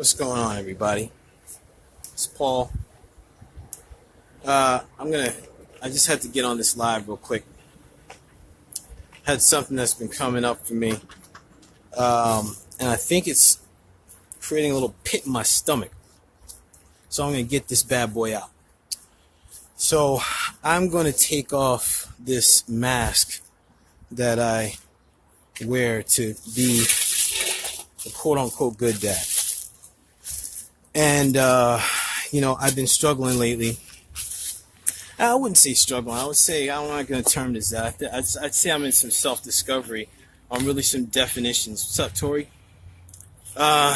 What's going on, everybody? It's Paul. I just had to get on this live real quick. Had something that's been coming up for me, and I think it's creating a little pit in my stomach. So I'm gonna get this bad boy out. So I'm gonna take off this mask that I wear to be a quote-unquote good dad. And, I've been struggling lately. I wouldn't say struggling. I would say, I'm not going to term this that. I'd say I'm in some self-discovery on really some definitions. What's up, Tori?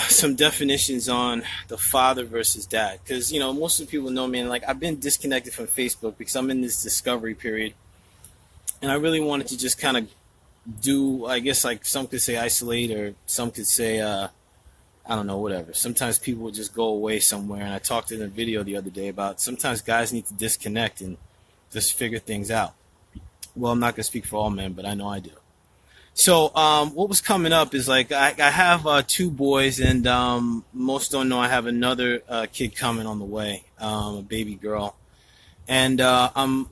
Some definitions on the father versus dad. Because, most of the people know me, and, I've been disconnected from Facebook because I'm in this discovery period. And I really wanted to just kind of do, I guess, some could say isolate, or some could say, I don't know, whatever. Sometimes people will just go away somewhere, and I talked in a video the other day about sometimes guys need to disconnect and just figure things out. Well, I'm not going to speak for all men, but I know I do. So what was coming up is I have two boys, and most don't know I have another kid coming on the way, a baby girl. And I'm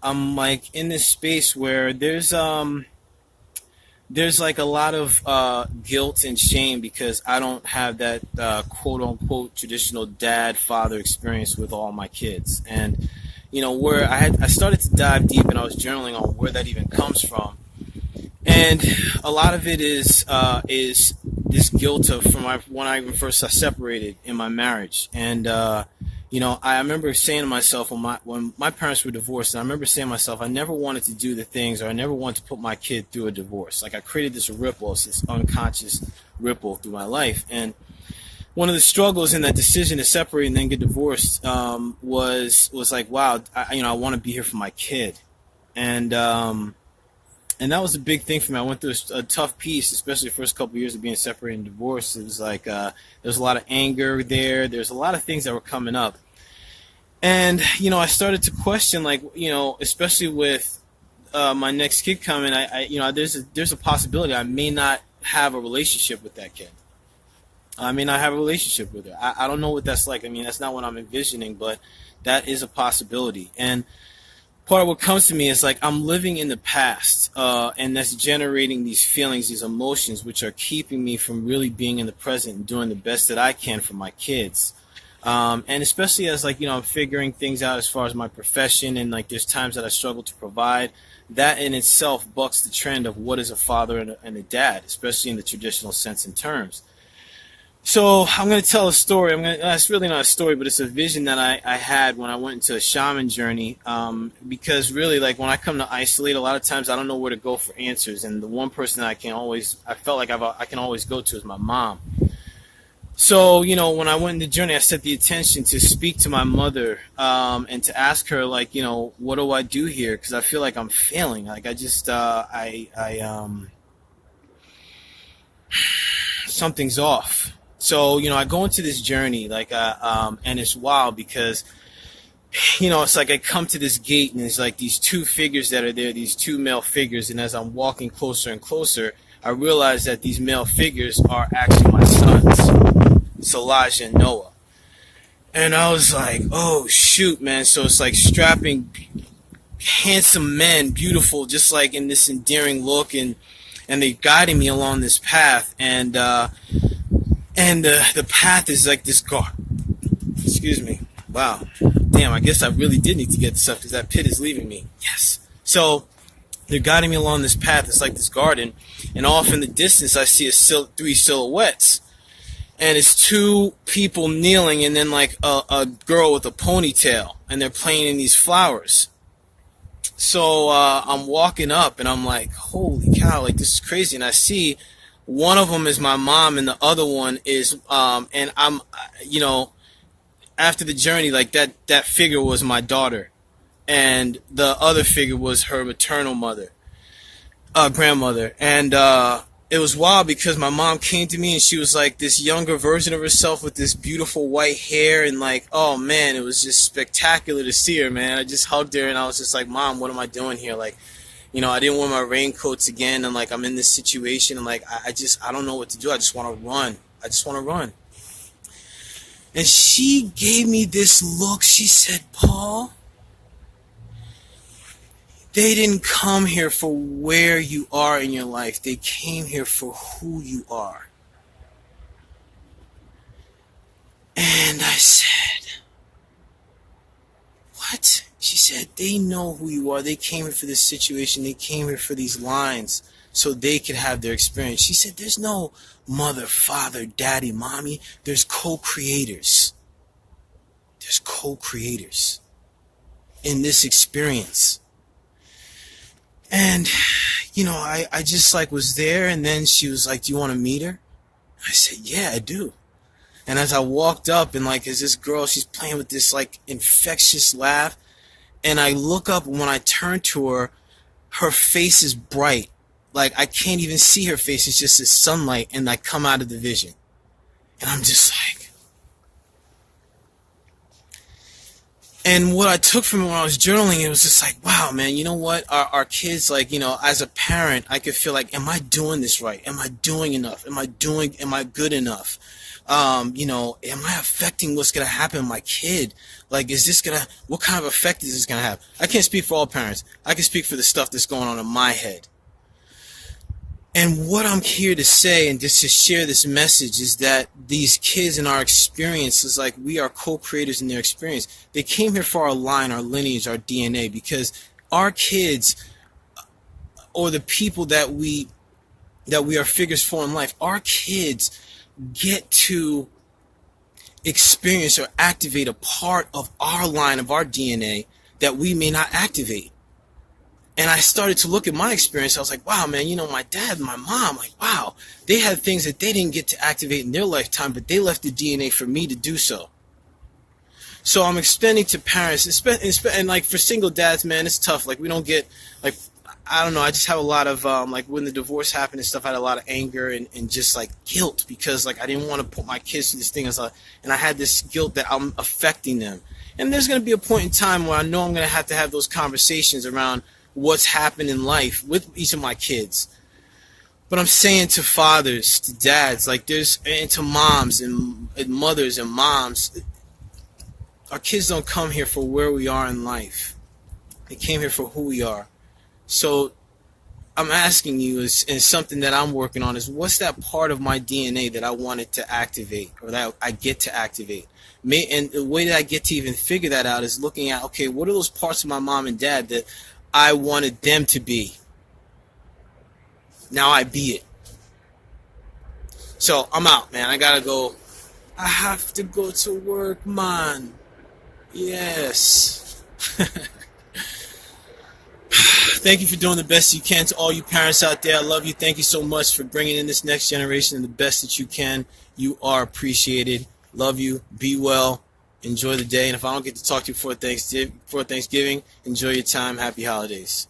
in this space where there's a lot of guilt and shame because I don't have that quote-unquote traditional dad-father experience with all my kids. And, where I started to dive deep, and I was journaling on where that even comes from. And a lot of it is this guilt from when I even first separated in my marriage. And, I remember saying to myself when my parents were divorced, and I remember saying to myself, I never wanted to do the things, or I never wanted to put my kid through a divorce. I created this ripple, this unconscious ripple through my life. And one of the struggles in that decision to separate and then get divorced was wow, I want to be here for my kid. And that was a big thing for me. I went through a tough piece, especially the first couple of years of being separated and divorced. It was there was a lot of anger there. There's a lot of things that were coming up. And, I started to question, especially with my next kid coming, there's a possibility I may not have a relationship with that kid. I may not have a relationship with her. I don't know what that's like. That's not what I'm envisioning, but that is a possibility. And part of what comes to me is I'm living in the past, and that's generating these feelings, these emotions, which are keeping me from really being in the present and doing the best that I can for my kids. And especially as I'm figuring things out as far as my profession, and there's times that I struggle to provide. That in itself bucks the trend of what is a father and a dad, especially in the traditional sense and terms. So I'm going to tell a story. It's really not a story, but it's a vision that I had when I went into a shaman journey. Because really, when I come to isolate, a lot of times I don't know where to go for answers. And the one person that I can always go to is my mom. So, when I went in the journey, I set the intention to speak to my mother, and to ask her, what do I do here? Because I feel like I'm failing. Something's off. So, I go into this journey, and it's wild because, it's I come to this gate, and there's these two figures that are there, these two male figures. And as I'm walking closer and closer, I realize that these male figures are actually my sons, Elijah and Noah. And I was like, oh, shoot, man. So it's strapping, handsome men, beautiful, just in this endearing look. And they're guiding me along this path. And the path is this guard. Excuse me. Wow. Damn, I guess I really did need to get this up because that pit is leaving me. Yes. So they're guiding me along this path. It's this garden. And off in the distance, I see three silhouettes. And it's two people kneeling, and then a girl with a ponytail. And they're playing in these flowers. So I'm walking up, and I'm like, holy cow, this is crazy. And I see one of them is my mom, and the other one is, and I'm, after the journey, that figure was my daughter. And the other figure was her maternal grandmother. And it was wild because my mom came to me, and she was this younger version of herself with this beautiful white hair. And oh man, it was just spectacular to see her, man. I just hugged her, and I was just like, Mom, what am I doing here? I didn't wear my raincoats again, and I'm in this situation, and I don't know what to do. I just want to run. And she gave me this look. She said, Paul, they didn't come here for where you are in your life. They came here for who you are. And I said, what? She said, they know who you are. They came here for this situation. They came here for these lines so they could have their experience. She said, there's no mother, father, daddy, mommy. There's co-creators. There's co-creators in this experience. And, you know, I just like was there, and then she was like, do you want to meet her? I said, yeah, I do. And as I walked up, and like, as this girl, she's playing with this like infectious laugh, and I look up, and when I turn to her, her face is bright. Like, I can't even see her face. It's just this sunlight, and I come out of the vision. And I'm just like, and what I took from it when I was journaling, it was just like, wow, man, you know what? Our kids, like, you know, as a parent, I could feel like, am I doing this right? Am I doing enough? Am I good enough? You know, am I affecting what's going to happen to my kid? Like, what kind of effect is this going to have? I can't speak for all parents. I can speak for the stuff that's going on in my head. And what I'm here to say, and just to share this message, is that these kids in our experience is like we are co-creators in their experience. They came here for our line, our lineage, our DNA, because our kids, or the people that we are figures for in life, our kids get to experience or activate a part of our line, of our DNA, that we may not activate. And I started to look at my experience. I was like, wow, man, you know, my dad and my mom, like, wow, they had things that they didn't get to activate in their lifetime, but they left the DNA for me to do so. So I'm extending to parents, and like for single dads, man, it's tough. Like, we don't get, like, I don't know, I just have a lot of, like, when the divorce happened and stuff, I had a lot of anger and just, like, guilt, because, like, I didn't want to put my kids through this thing, and I had this guilt that I'm affecting them. And there's going to be a point in time where I know I'm going to have those conversations around what's happened in life with each of my kids. But I'm saying to fathers, to dads, like, and to moms and mothers and moms, our kids don't come here for where we are in life. They came here for who we are. So I'm asking you, and something that I'm working on, is what's that part of my DNA that I wanted to activate, or that I get to activate? And the way that I get to even figure that out is looking at, okay, what are those parts of my mom and dad that I wanted them to be? Now I be it. So I'm out, man. I gotta go. I have to go to work, man. Yes. Thank you for doing the best you can. To all you parents out there, I love you. Thank you so much for bringing in this next generation and the best that you can. You are appreciated. Love you. Be well. Enjoy the day. And if I don't get to talk to you before Thanksgiving, enjoy your time. Happy holidays.